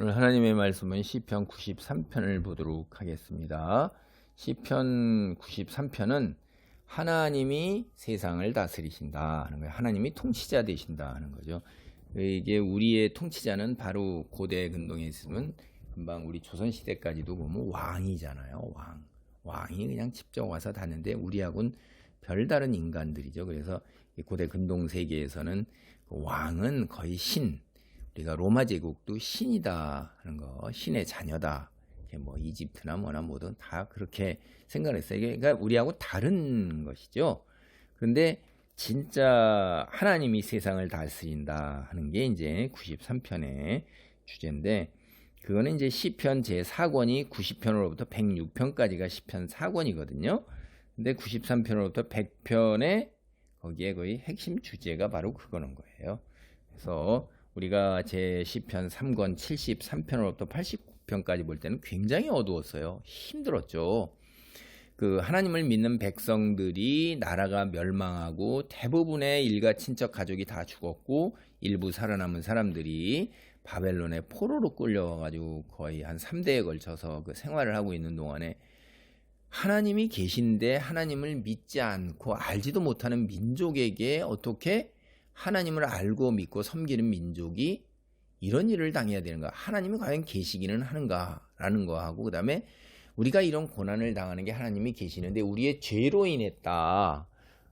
오늘 하나님의 말씀은 시편 93편을 보도록 하겠습니다. 시편 93편은 하나님이 세상을 다스리신다 하는 거예요. 하나님이 통치자 되신다 하는 거죠. 이게 우리의 통치자는 바로 고대 근동에 있으면 금방 우리 조선시대까지도 보면 왕이잖아요. 왕이 그냥 직접 와서 다는데 우리하고는 별다른 인간들이죠. 그래서 고대 근동 세계에서는 왕은 거의 신, 우리가 로마 제국도 신이다 하는 거, 신의 자녀다. 뭐 이집트나 뭐나 뭐든 다 그렇게 생각했어요. 이게 그러니까 우리하고 다른 것이죠. 그런데 진짜 하나님이 세상을 다스린다 하는 게 이제 93편의 주제인데, 그거는 이제 시편 제4권이 90편으로부터 106편까지가 시편 4권이거든요. 근데 93편으로부터 100편에 거기에 거의 핵심 주제가 바로 그거는 거예요. 그래서 우리가 제 시편 3권 73편으로부터 89편까지 볼 때는 굉장히 어두웠어요. 힘들었죠. 그 하나님을 믿는 백성들이 나라가 멸망하고 대부분의 일가 친척 가족이 다 죽었고 일부 살아남은 사람들이 바벨론의 포로로 끌려가지고 거의 한 3대에 걸쳐서 그 생활을 하고 있는 동안에 하나님이 계신데 하나님을 믿지 않고 알지도 못하는 민족에게 어떻게 하나님을 알고 믿고 섬기는 민족이 이런 일을 당해야 되는가? 하나님이 과연 계시기는 하는가라는 거하고, 그 다음에 우리가 이런 고난을 당하는 게 하나님이 계시는데 우리의 죄로 인했다.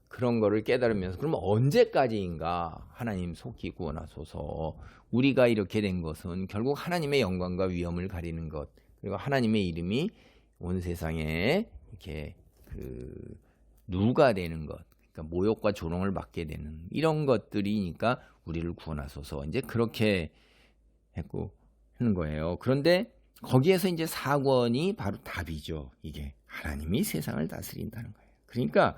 그런 거를 깨달으면서 그러면 언제까지인가? 하나님 속히 구원하소서. 우리가 이렇게 된 것은 결국 하나님의 영광과 위엄을 가리는 것, 그리고 하나님의 이름이 온 세상에 이렇게 누가 되는 것, 그러니까 모욕과 조롱을 받게 되는 이런 것들이니까 우리를 구원하소서. 이제 그렇게 했고 하는 거예요. 그런데 거기에서 이제 4권이 바로 답이죠. 이게 하나님이 세상을 다스린다는 거예요. 그러니까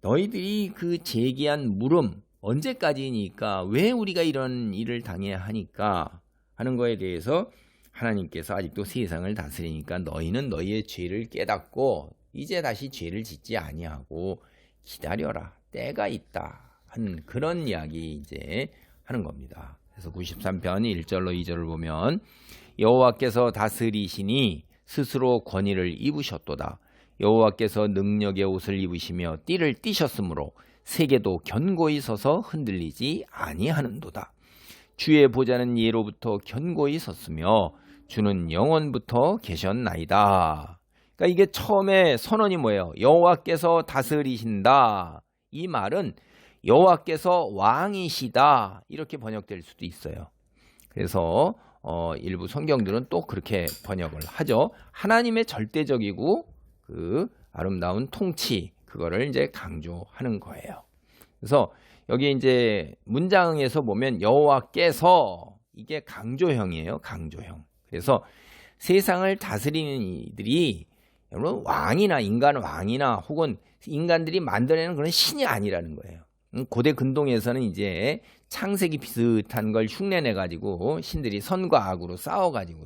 너희들이 그 제기한 물음 언제까지니까, 왜 우리가 이런 일을 당해야 하니까 하는 거에 대해서 하나님께서 아직도 세상을 다스리니까 너희는 너희의 죄를 깨닫고 이제 다시 죄를 짓지 아니하고 기다려라, 때가 있다 하는 그런 이야기 이제 하는 겁니다. 그래서 93편 1절로 2절을 보면 여호와께서 다스리시니 스스로 권위를 입으셨도다. 여호와께서 능력의 옷을 입으시며 띠를 띠셨으므로 세계도 견고히 서서 흔들리지 아니하는도다. 주의 보좌는 예로부터 견고히 섰으며 주는 영원부터 계셨나이다. 그러니까 이게 처음에 선언이 뭐예요? 여호와께서 다스리신다. 이 말은 여호와께서 왕이시다 이렇게 번역될 수도 있어요. 그래서 일부 성경들은 또 그렇게 번역을 하죠. 하나님의 절대적이고 그 아름다운 통치, 그거를 이제 강조하는 거예요. 그래서 여기 이제 문장에서 보면 여호와께서, 이게 강조형이에요. 강조형. 그래서 세상을 다스리는 이들이 여러분 왕이나 인간 왕이나 혹은 인간들이 만들어내는 그런 신이 아니라는 거예요. 고대 근동에서는 이제 창세기 비슷한 걸 흉내내 가지고 신들이 선과 악으로 싸워 가지고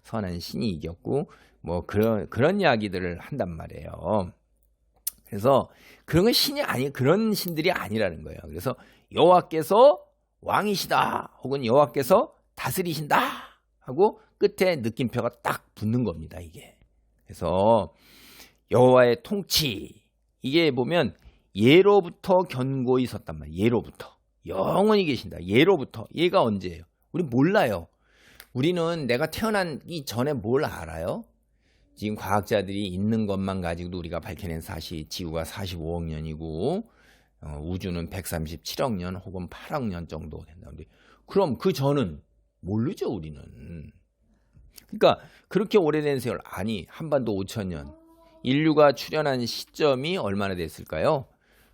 선한 신이 이겼고 뭐 그런 이야기들을 한단 말이에요. 그래서 그런 건 신이 아니, 그런 신들이 아니라는 거예요. 그래서 여호와께서 왕이시다 혹은 여호와께서 다스리신다 하고 끝에 느낌표가 딱 붙는 겁니다, 이게. 그래서 여호와의 통치, 이게 보면 예로부터 견고히 섰단 말이에요. 예로부터. 영원히 계신다. 예로부터. 얘가 언제예요? 우리 몰라요. 우리는 내가 태어나기 전에 뭘 알아요? 지금 과학자들이 있는 것만 가지고도 우리가 밝혀낸 사실, 지구가 45억 년이고 우주는 137억 년 혹은 8억 년 정도 된다는데, 그럼 그 전은 모르죠, 우리는. 그러니까 그렇게 오래된 세월, 아니 한반도 5천년, 인류가 출현한 시점이 얼마나 됐을까요?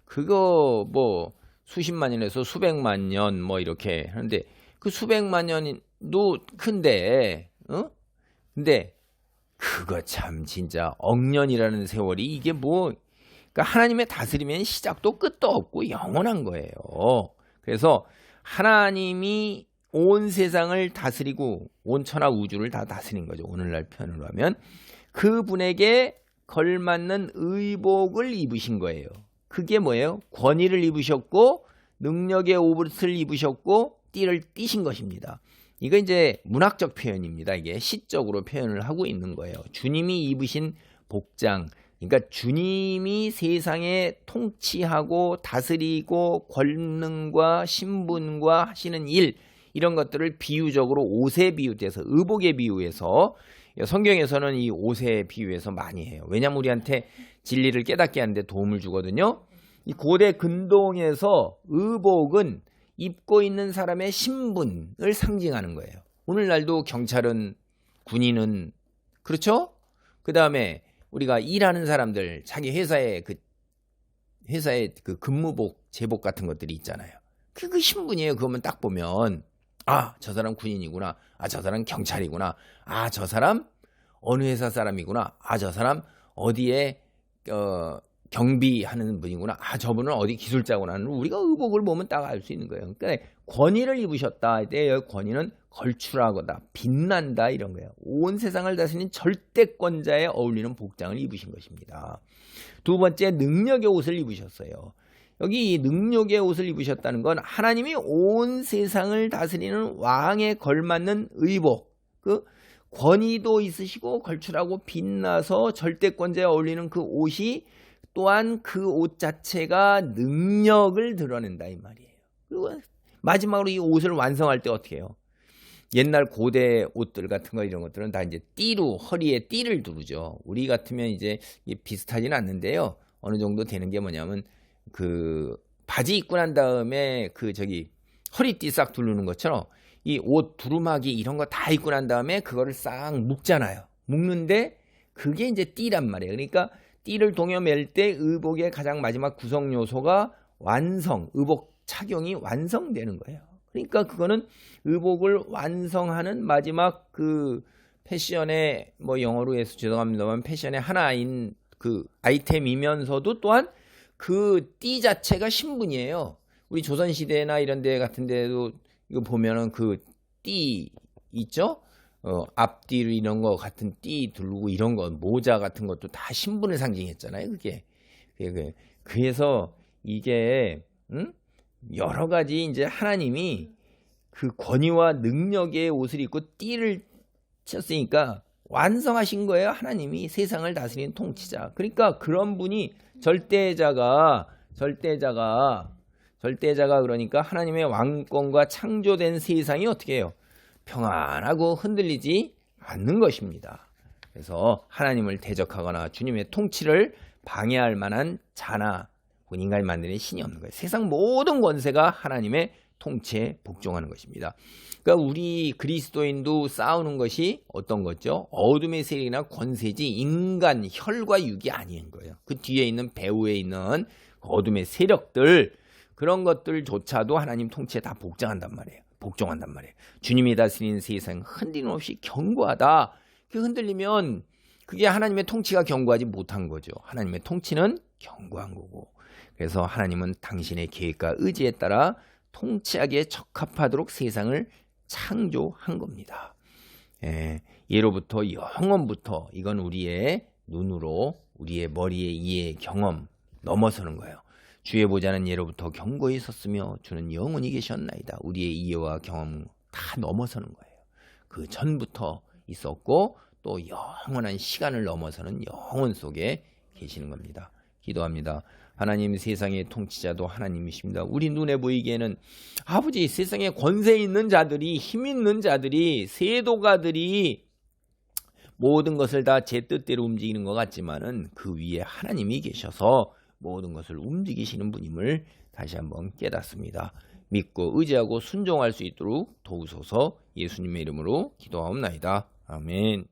그거 뭐 수십만 년에서 수백만 년 뭐 이렇게 하는데, 그 수백만 년도 큰데 근데 그거 참 진짜 억년이라는 세월이 이게 뭐, 그러니까 하나님의 다스리면 시작도 끝도 없고 영원한 거예요. 그래서 하나님이 온 세상을 다스리고 온 천하 우주를 다 다스린 거죠. 오늘날 표현으로 하면 그분에게 걸맞는 의복을 입으신 거예요. 그게 뭐예요? 권위를 입으셨고 능력의 옷을 입으셨고 띠를 띠신 것입니다. 이거 이제 문학적 표현입니다. 이게 시적으로 표현을 하고 있는 거예요. 주님이 입으신 복장, 그러니까 주님이 세상에 통치하고 다스리고 권능과 신분과 하시는 일, 이런 것들을 비유적으로 옷에 비유돼서, 의복에 비유해서, 성경에서는 이 옷에 비유해서 많이 해요. 왜냐면 우리한테 진리를 깨닫게 하는데 도움을 주거든요. 이 고대 근동에서 의복은 입고 있는 사람의 신분을 상징하는 거예요. 오늘날도 경찰은, 군인은, 그렇죠? 그 다음에 우리가 일하는 사람들, 자기 회사의 그 근무복, 제복 같은 것들이 있잖아요. 그 신분이에요. 그거만 딱 보면, 아, 저 사람 군인이구나. 아, 저 사람 경찰이구나. 아, 저 사람 어느 회사 사람이구나. 아, 저 사람 어디에 경비하는 분이구나. 아, 저분은 어디 기술자구나. 우리가 의복을 보면 딱 알 수 있는 거예요. 그러니까 권위를 입으셨다. 때의 권위는 걸출하거나 빛난다, 이런 거예요. 온 세상을 다스리는 절대권자에 어울리는 복장을 입으신 것입니다. 두 번째, 능력의 옷을 입으셨어요. 여기 이 능력의 옷을 입으셨다는 건 하나님이 온 세상을 다스리는 왕에 걸맞는 의복, 그 권위도 있으시고 걸출하고 빛나서 절대권자에 어울리는 그 옷이 또한 그 옷 자체가 능력을 드러낸다, 이 말이에요. 그리고 마지막으로 이 옷을 완성할 때 어떻게 해요? 옛날 고대 옷들 같은 거, 이런 것들은 다 이제 띠로, 허리에 띠를 두르죠. 우리 같으면 이제 비슷하지는 않는데요. 어느 정도 되는 게 뭐냐면, 그 바지 입고 난 다음에 허리띠 싹 두르는 것처럼 이 옷 두루마기 이런 거 다 입고 난 다음에 그거를 싹 묶잖아요. 묶는데 그게 이제 띠란 말이에요. 그러니까 띠를 동여맬 때 의복의 가장 마지막 구성 요소가 의복 착용이 완성되는 거예요. 그러니까 그거는 의복을 완성하는 마지막 그 패션의, 뭐 영어로 해서 죄송합니다만, 패션의 하나인 그 아이템이면서도 또한 그 띠 자체가 신분이에요. 우리 조선시대나 이런 데 같은 데도 이거 보면은 그 띠 있죠? 앞뒤 이런 거 같은 띠 두르고 이런 거, 모자 같은 것도 다 신분을 상징했잖아요. 그게. 그래서 이게, 여러 가지 이제 하나님이 그 권위와 능력의 옷을 입고 띠를 쳤으니까 완성하신 거예요. 하나님이 세상을 다스리는 통치자. 그러니까 그런 분이 절대자가 그러니까 하나님의 왕권과 창조된 세상이 어떻게 해요? 평안하고 흔들리지 않는 것입니다. 그래서 하나님을 대적하거나 주님의 통치를 방해할 만한 자나 인간이 만드는 신이 없는 거예요. 세상 모든 권세가 하나님의 통치에 복종하는 것입니다. 그러니까 우리 그리스도인도 싸우는 것이 어떤 거죠? 어둠의 세력이나 권세지 인간 혈과 육이 아닌 거예요. 그 뒤에 있는 배후에 있는 어둠의 세력들, 그런 것들조차도 하나님 통치에 다 복종한단 말이에요. 주님이 다스리는 세상 흔들림 없이 견고하다. 그 흔들리면 그게 하나님의 통치가 견고하지 못한 거죠. 하나님의 통치는 견고한 거고. 그래서 하나님은 당신의 계획과 의지에 따라 통치하기에 적합하도록 세상을 창조한 겁니다. 예로부터 영원부터 이건 우리의 눈으로, 우리의 머리의 이해 경험 넘어서는 거예요. 주의 보좌는 예로부터 견고히 섰으며 주는 영원히 계셨나이다. 우리의 이해와 경험 다 넘어서는 거예요. 그 전부터 있었고 또 영원한 시간을 넘어서는 영원 속에 계시는 겁니다. 기도합니다. 하나님, 세상의 통치자도 하나님이십니다. 우리 눈에 보이기에는 아버지, 세상에 권세 있는 자들이, 힘 있는 자들이, 세도가들이 모든 것을 다 제 뜻대로 움직이는 것 같지만은 그 위에 하나님이 계셔서 모든 것을 움직이시는 분임을 다시 한번 깨닫습니다. 믿고 의지하고 순종할 수 있도록 도우소서. 예수님의 이름으로 기도하옵나이다. 아멘.